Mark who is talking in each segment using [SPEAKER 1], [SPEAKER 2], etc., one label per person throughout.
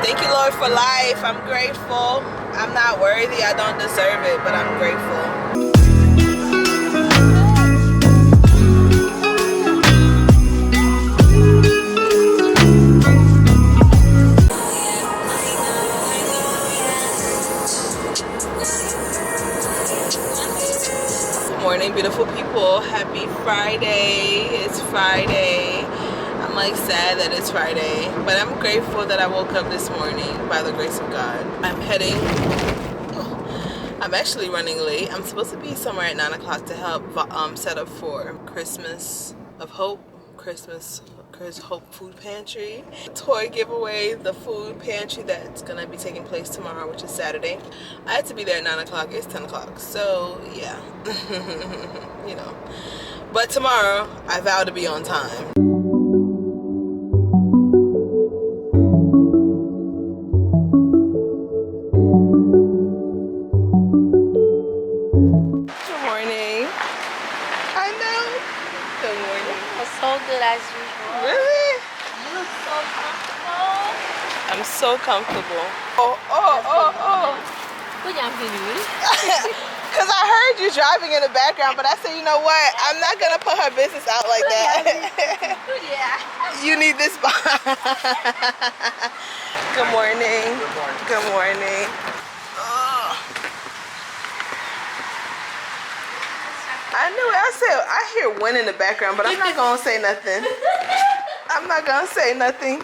[SPEAKER 1] Thank you, Lord, for life. I'm grateful. I'm not worthy. I don't deserve it, but I'm grateful. Morning, beautiful people. Happy Friday. It's Friday. I'm like sad that it's Friday, but I'm grateful that I woke up this morning by the grace of God. I'm actually running late. I'm supposed to be somewhere at 9 o'clock to help set up for Christmas of Hope, Christmas Hope Food Pantry toy giveaway, the food pantry that's gonna be taking place tomorrow, which is Saturday. I had to be there at 9 o'clock. It's 10 o'clock, so yeah. You know, but tomorrow I vow to be on time. Good morning. I know. Good morning.
[SPEAKER 2] It's so good as usual.
[SPEAKER 1] Really?
[SPEAKER 2] You look so comfortable.
[SPEAKER 1] I'm so comfortable. Oh. Because I heard you driving in the background, but I said, you know what? I'm not going to put her business out like that. You need this behind. Good morning. Good morning. I knew it. I said, I hear wind in the background, but I'm not going to say nothing. I'm not going to say nothing.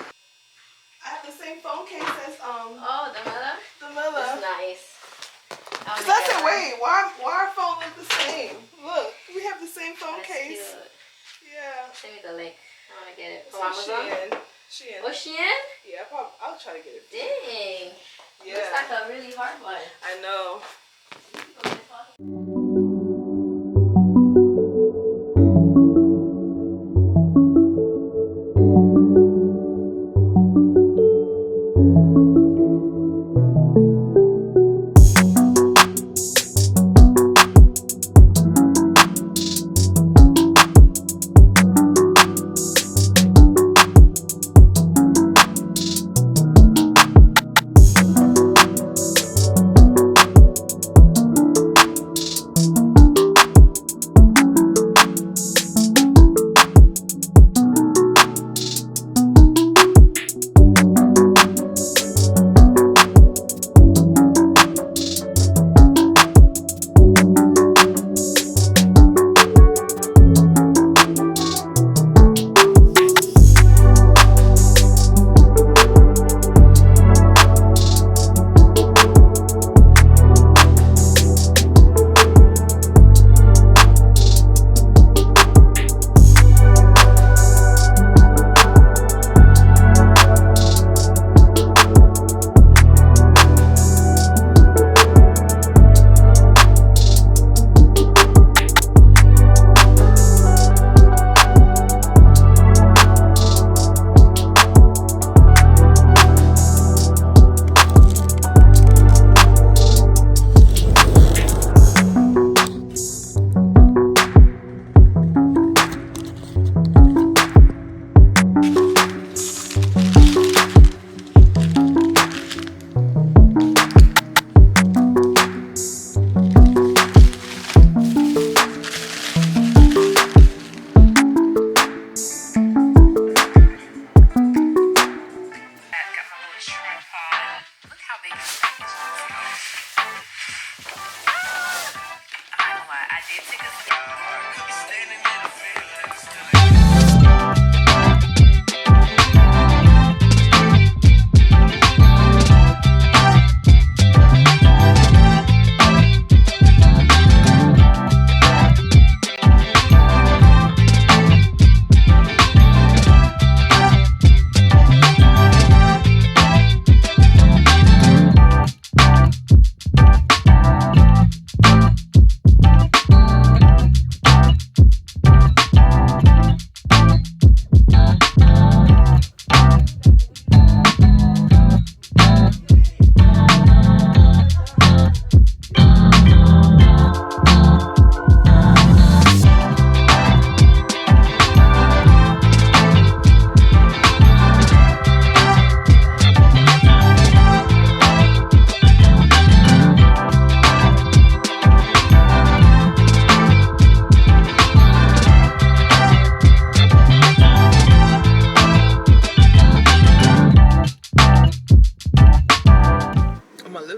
[SPEAKER 1] I have the same phone case as,
[SPEAKER 2] Oh, the mother?
[SPEAKER 1] the mother.
[SPEAKER 2] That's nice.
[SPEAKER 1] Because I said, wait, why our phone look the same? Look, we have the same phone case.
[SPEAKER 2] Cute.
[SPEAKER 1] Yeah.
[SPEAKER 2] Send me the link. I want to get it.
[SPEAKER 1] It's
[SPEAKER 2] From Amazon?
[SPEAKER 1] Shein.
[SPEAKER 2] Oh, Shein?
[SPEAKER 1] Yeah, I'll try to get it.
[SPEAKER 2] Dang.
[SPEAKER 1] Yeah.
[SPEAKER 2] Looks like a really hard one.
[SPEAKER 1] I know.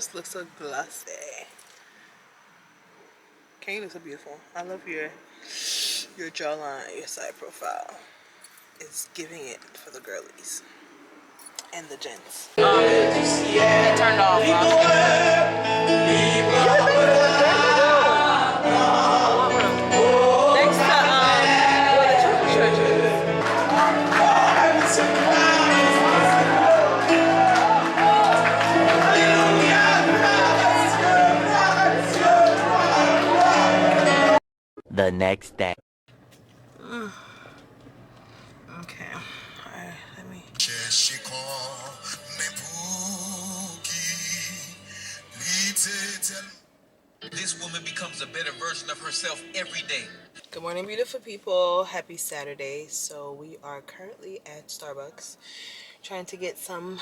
[SPEAKER 1] just look so glossy. Can you look so beautiful? I love your jawline, your side profile. It's giving it for the girlies and the gents. It turned off. Next to where the church is.
[SPEAKER 3] The next day.
[SPEAKER 1] Okay. Alright, let me.
[SPEAKER 4] This woman becomes a better version of herself every day.
[SPEAKER 1] Good morning, beautiful people. Happy Saturday. So we are currently at Starbucks trying to get some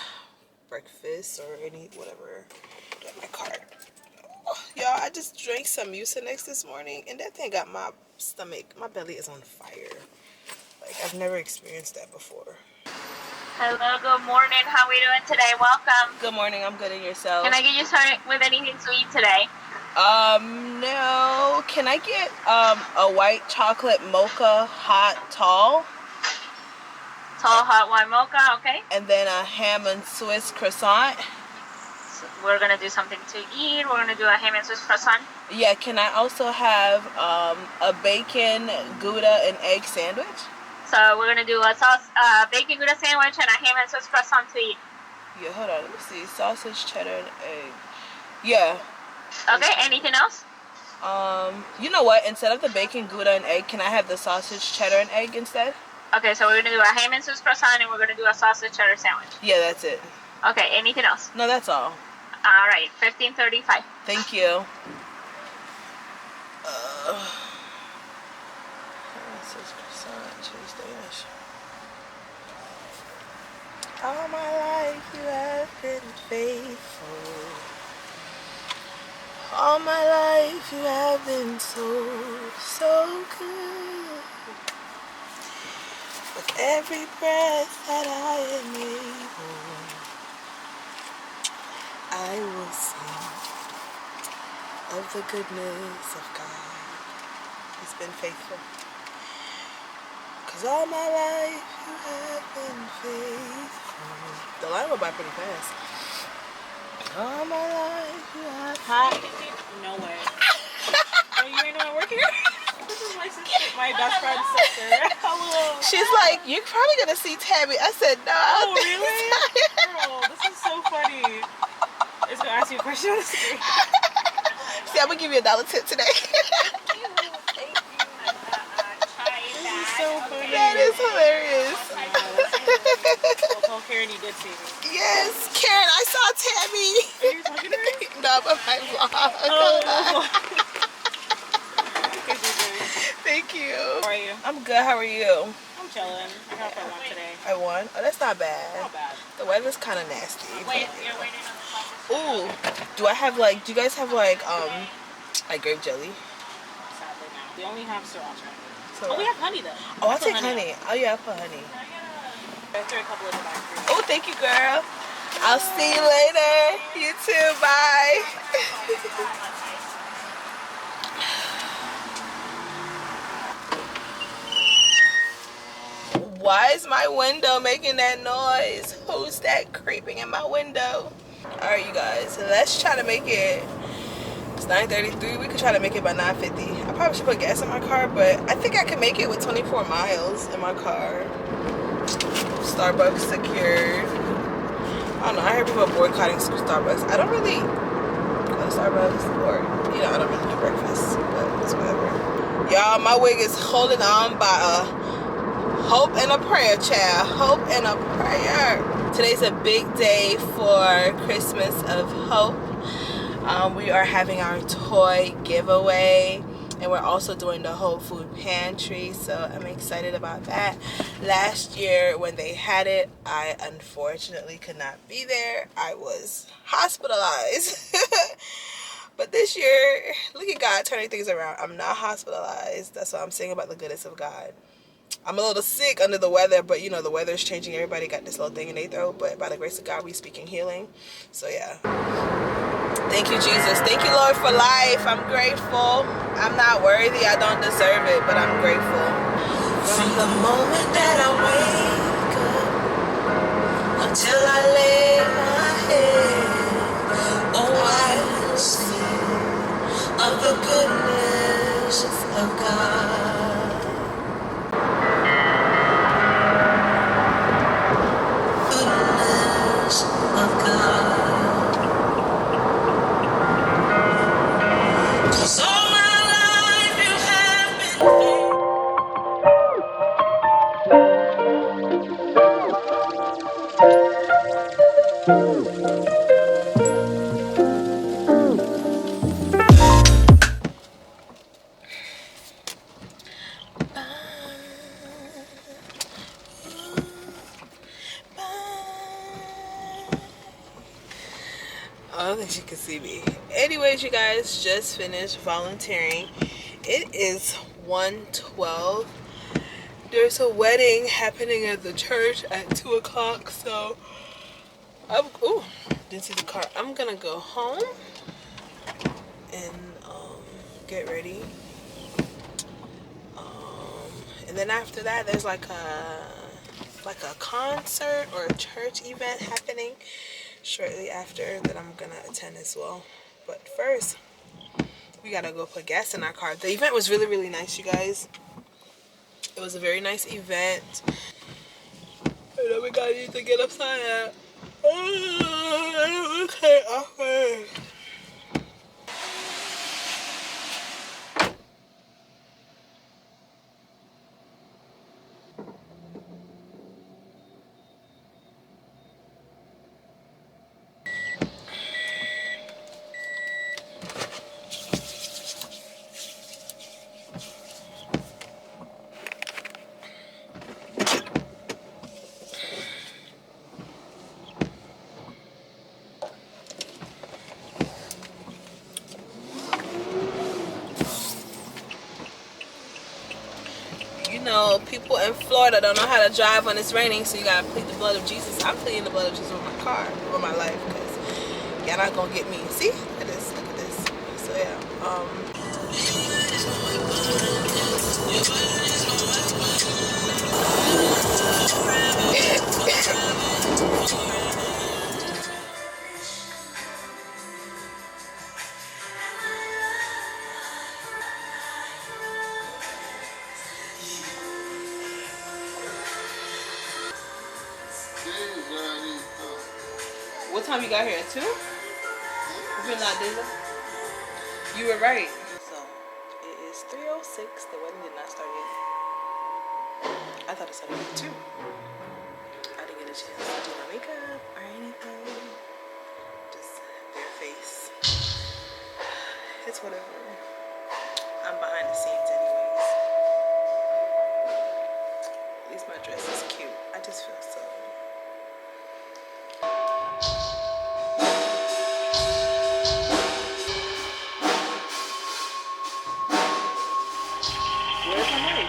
[SPEAKER 1] breakfast or any whatever. My card. Oh, y'all, I just drank some Mucinex this morning and that thing got my stomach, my belly is on fire. Like, I've never experienced that before.
[SPEAKER 5] Hello, good morning. How are we doing today? Welcome.
[SPEAKER 1] Good morning, I'm good, and yourself?
[SPEAKER 5] Can I get you started with anything to eat today?
[SPEAKER 1] No. Can I get a white chocolate mocha hot tall?
[SPEAKER 5] Tall hot white mocha, okay.
[SPEAKER 1] And then a ham and Swiss croissant.
[SPEAKER 5] So we're gonna do something to eat. We're gonna do a ham and Swiss croissant.
[SPEAKER 1] Yeah, can I also have a bacon, Gouda, and egg sandwich?
[SPEAKER 5] So we're gonna do a bacon Gouda sandwich and a ham and Swiss croissant to eat.
[SPEAKER 1] Yeah, hold on, let me see. Sausage, cheddar, and egg. Yeah.
[SPEAKER 5] Okay, anything else?
[SPEAKER 1] You know what? Instead of the bacon, Gouda, and egg, can I have the sausage, cheddar, and egg instead?
[SPEAKER 5] Okay, so we're gonna do a ham and Swiss croissant and we're gonna do a sausage cheddar sandwich.
[SPEAKER 1] Yeah, that's it.
[SPEAKER 5] Okay, anything else?
[SPEAKER 1] No, that's all.
[SPEAKER 5] All right, 15:35.
[SPEAKER 1] Thank you. All my life you have been faithful. All my life you have been so, so good. With every breath that I am able, I will sing of the goodness of God. He's been faithful. 'Cause all my life you have been faithful. The line went by pretty fast. All my life you have been.
[SPEAKER 6] No way. Oh, you ain't know I work here? This is my sister, my best friend's sister. Hello.
[SPEAKER 1] She's like, you're probably gonna see Tabby. I said, no.
[SPEAKER 6] Oh, really? Girl, this is so funny. It's gonna ask you a question on the screen.
[SPEAKER 1] See, I'm gonna give you $1 tip today.
[SPEAKER 6] So funny.
[SPEAKER 1] That is hilarious.
[SPEAKER 6] Tell Karen you did see me.
[SPEAKER 1] Yes, Karen, I saw Tabby.
[SPEAKER 6] Are you talking to her?
[SPEAKER 1] No, but my vlog.
[SPEAKER 6] Oh.
[SPEAKER 1] Thank you.
[SPEAKER 6] How are you?
[SPEAKER 1] I'm good. How are you?
[SPEAKER 6] I'm chilling. I got what I want today.
[SPEAKER 1] I won. Oh, that's not bad.
[SPEAKER 6] Not bad.
[SPEAKER 1] The weather's kind of nasty.
[SPEAKER 5] Wait, you're waiting on the sausage.
[SPEAKER 1] Ooh, do I have like? Do you guys have like grape jelly?
[SPEAKER 6] Sadly, no. We only have sriracha.
[SPEAKER 1] So,
[SPEAKER 6] Oh, we have honey though.
[SPEAKER 1] oh, I'll take honey. Oh yeah, I'll put honey.
[SPEAKER 6] I threw a couple in the back for you.
[SPEAKER 1] Oh, thank you, girl. I'll see you later. You too. Bye. Why is my window making that noise? Who's that creeping in my window? Alright, you guys, so let's try to make it. It's 9:33. We could try to make it by 9:50. I probably should put gas in my car, but I think I can make it with 24 miles in my car. Starbucks secured. I don't know, I heard people boycotting Starbucks. I don't really go to Starbucks, or, you know, I don't really do breakfast, but it's whatever. Y'all, my wig is holding on by a hope and a prayer, child. Hope and a prayer. Today's a big day for Christmas of Hope. We are having our toy giveaway, and we're also doing the Whole Food Pantry, so I'm excited about that. Last year when they had it, I unfortunately could not be there. I was hospitalized. But this year, look at God turning things around. I'm not hospitalized. That's what I'm saying about the goodness of God. I'm a little sick, under the weather, but you know, the weather is changing. Everybody got this little thing in their throat, but by the grace of God, we speaking healing. So yeah. Thank you, Jesus. Thank you, Lord, for life. I'm grateful. I'm not worthy. I don't deserve it, but I'm grateful. From the moment that I wake up until I lay my head, oh, I will sing of the goodness of God. Goodness of God. 'Cause all my life you have been faithful. I don't think she can see me. Anyways, you guys, just finished volunteering. It is 1:12. There's a wedding happening at the church at 2 o'clock, so ooh, didn't see the car. I'm gonna go home and get ready. And then after that, there's like a concert or a church event happening shortly after that I'm gonna attend as well. But first, we gotta go put gas in our car. The event was really, really nice, you guys. It was a very nice event. And then we gotta need to get upside that. Okay, awkward. You know, people in Florida don't know how to drive when it's raining, so you gotta plead the blood of Jesus. I'm pleading the blood of Jesus with my car, with my life, because y'all not gonna get me. See? Look at this. Look at this. So yeah. What time you got here? At 2? You're not dinner? You were right. So it is 3:06. The wedding did not start yet. I thought it started at 2. I didn't get a chance to do my makeup or anything. Just bare face. It's whatever. I'm behind the scenes anyways. At least my dress is cute. I just feel so. Where's my mic?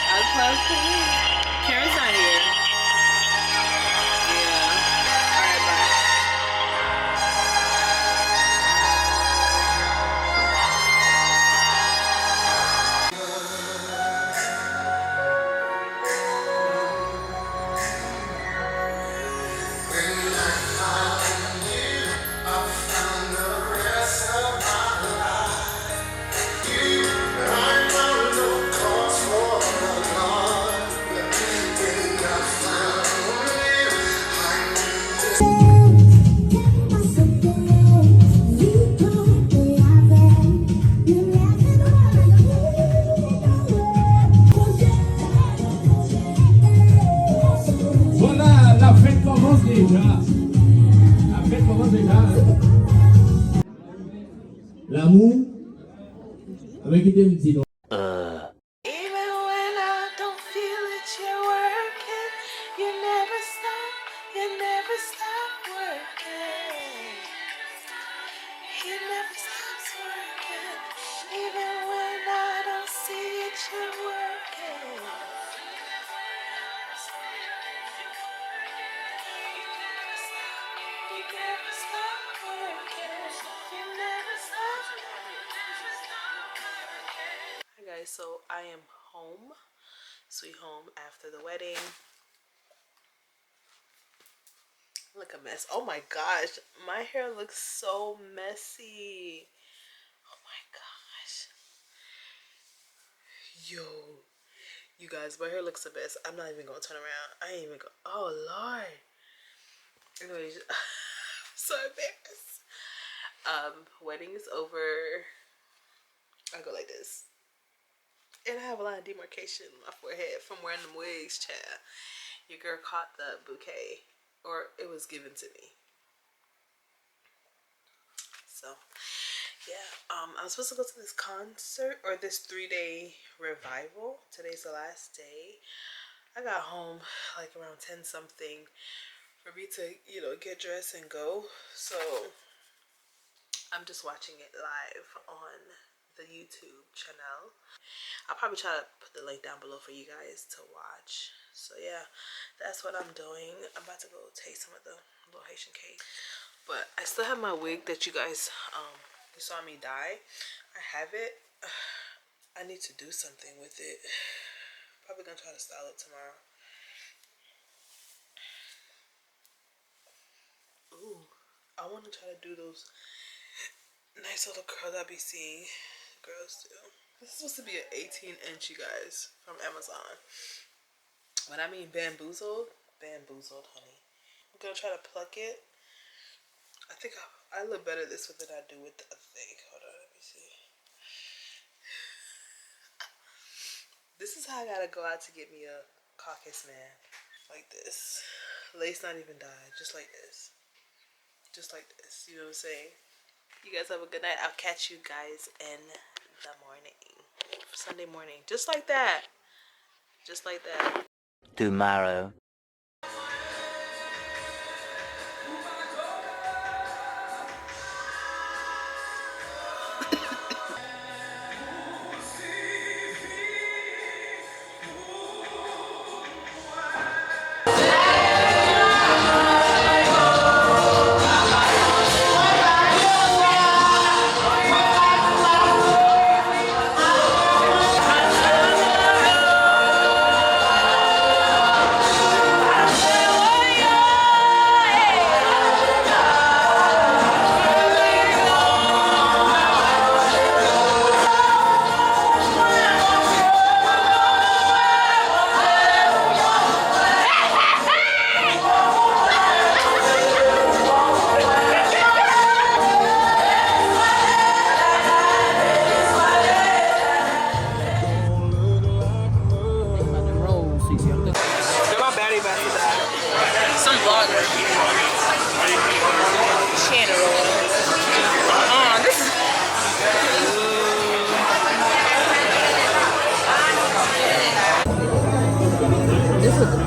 [SPEAKER 1] I was close to me. Karen's not here. Yeah. Alright, bye.
[SPEAKER 7] Voilà, la fête commence déjà. La fête commence déjà. L'amour, avec qui t'aimes dit non.
[SPEAKER 1] Even when I don't feel it, you're working. You never stop working. He never stops working. Even when I don't see it, you're Hi guys, so I am home, sweet home after the wedding. Look a mess. Oh my gosh, my hair looks so messy. Oh my gosh. Yo, you guys, my hair looks a mess. I'm not even gonna turn around. I ain't even go. Oh Lord. Anyways, I'm so embarrassed. Wedding is over. I go like this. And I have a lot of demarcation in my forehead from wearing them wigs, child. Your girl caught the bouquet, or it was given to me. So, yeah. I was supposed to go to this concert, or this 3-day revival. Today's the last day. I got home like around 10 something for me to, you know, get dressed and go. So, I'm just watching it live on the YouTube channel. I'll probably try to put the link down below for you guys to watch. So yeah, that's what I'm doing. I'm about to go taste some of the little Haitian cake. But I still have my wig that you guys you saw me dye. I have it. I need to do something with it. Probably gonna try to style it tomorrow. Ooh, I want to try to do those nice little curls I be seeing girls do. This is supposed to be an 18-inch, you guys, from Amazon. When I mean bamboozled, bamboozled, honey. I'm gonna try to pluck it. I think I look better this way than I do with the other thing. Hold on, let me see. This is how I gotta go out to get me a caucus man. Like this. Lace not even dyed, just like this. Just like this, you know what I'm saying? You guys have a good night. I'll catch you guys in the morning. Sunday morning. Just like that. Just like that.
[SPEAKER 3] Tomorrow.
[SPEAKER 1] Some vlogger. Channel. This is.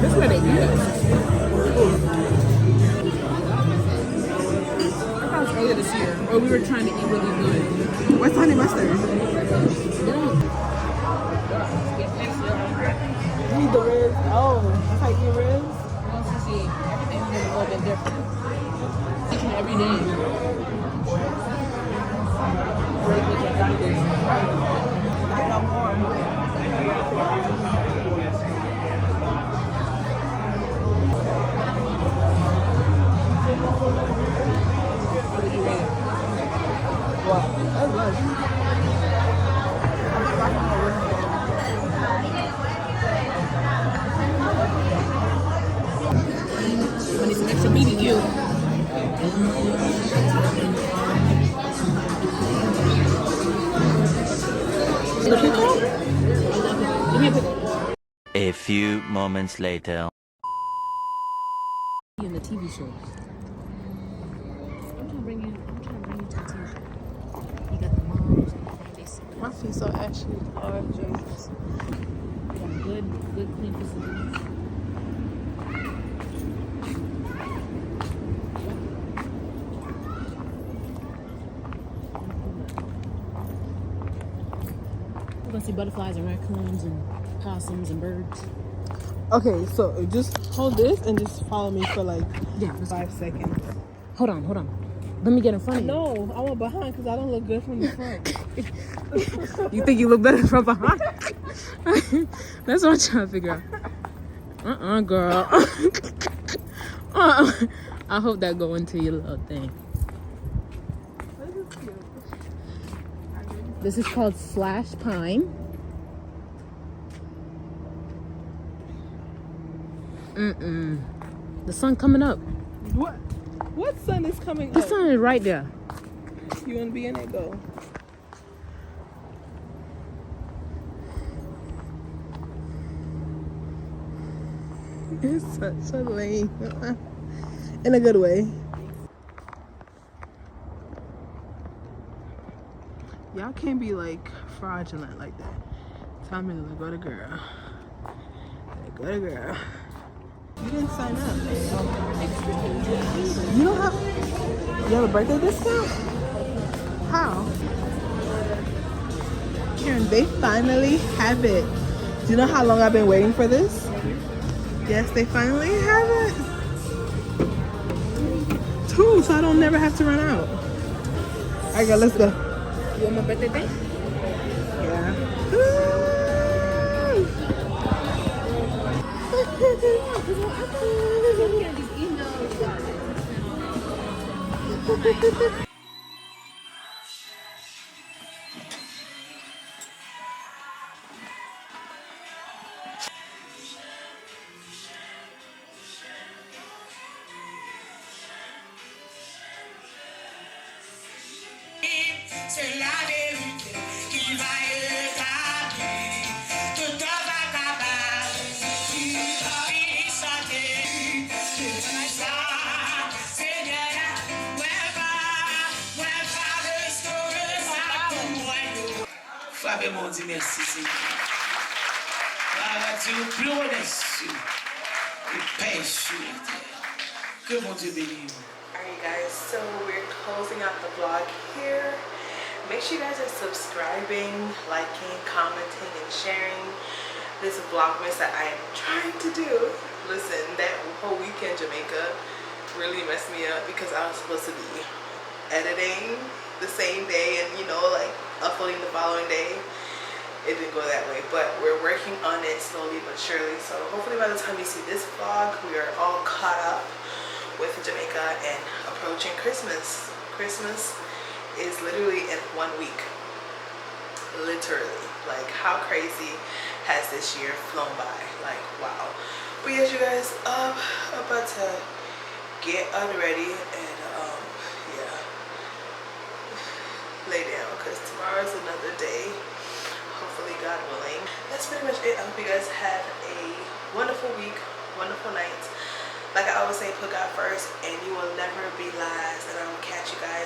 [SPEAKER 6] This is where they eat us. I thought it was earlier this year. Or we were trying to eat really good. What's honey mustard? You need the ribs. Oh, that's how you eat ribs? See, everything's a little bit different. Each and every day. I got more. Wow, that's nice. I need some extra meat in you.
[SPEAKER 3] A few moments later.
[SPEAKER 6] In the TV show. I'm trying to bring you to the TV show. You got the moms and the face.
[SPEAKER 1] My feet so ashy. Oh, Jesus.
[SPEAKER 6] You got good clean facilities. We're gonna see butterflies and raccoons and possums and birds.
[SPEAKER 8] Okay, so just hold this and just follow me for like 5 seconds.
[SPEAKER 6] Hold on. Let me get in front of you.
[SPEAKER 1] No, I want behind because I don't look good from the front.
[SPEAKER 6] You think you look better from behind? That's what I'm trying to figure out. Girl. I hope that go into your little thing. This is called Slash Pine. The sun coming up.
[SPEAKER 1] What sun is coming
[SPEAKER 6] The
[SPEAKER 1] up?
[SPEAKER 6] sun is right there.
[SPEAKER 1] You want to be in it? Go. It's such a lame. In a good way. Y'all can't be like fraudulent like that. Tell me to go to girl. Go to girl. You didn't sign up. You don't have. You have a birthday discount? How? Karen, they finally have it. Do you know how long I've been waiting for this? Yes, they finally have it. 2, so I don't never have to run out. Alright, girl, let's go.
[SPEAKER 6] You want my birthday thing?
[SPEAKER 1] Yeah.
[SPEAKER 8] C'est la vérité qui va établir toute ta cabane. Tu vas y chanter, Seigneur, ouais, pas restaurer ça pour moi. Frappez mon Dieu, merci Seigneur. Tu nous pleures et pêches sur la terre. Que mon Dieu bénisse.
[SPEAKER 1] Alright guys, so we're closing out the vlog here. Make sure you guys are subscribing, liking, commenting, and sharing this Vlogmas that I am trying to do. Listen, that whole weekend Jamaica really messed me up because I was supposed to be editing the same day and, you know, like uploading the following day. It didn't go that way, but we're working on it slowly but surely. So hopefully by the time you see this vlog, we are all caught up with Jamaica and approaching Christmas. Christmas is literally in 1 week. Literally. Like, how crazy has this year flown by? Like, wow. But yes, you guys, about to get unready and yeah, lay down because tomorrow's another day. Hopefully, God willing. That's pretty much it. I hope you guys have a wonderful week, wonderful night. Like I always say, put God first and you will never be last. And I will catch you guys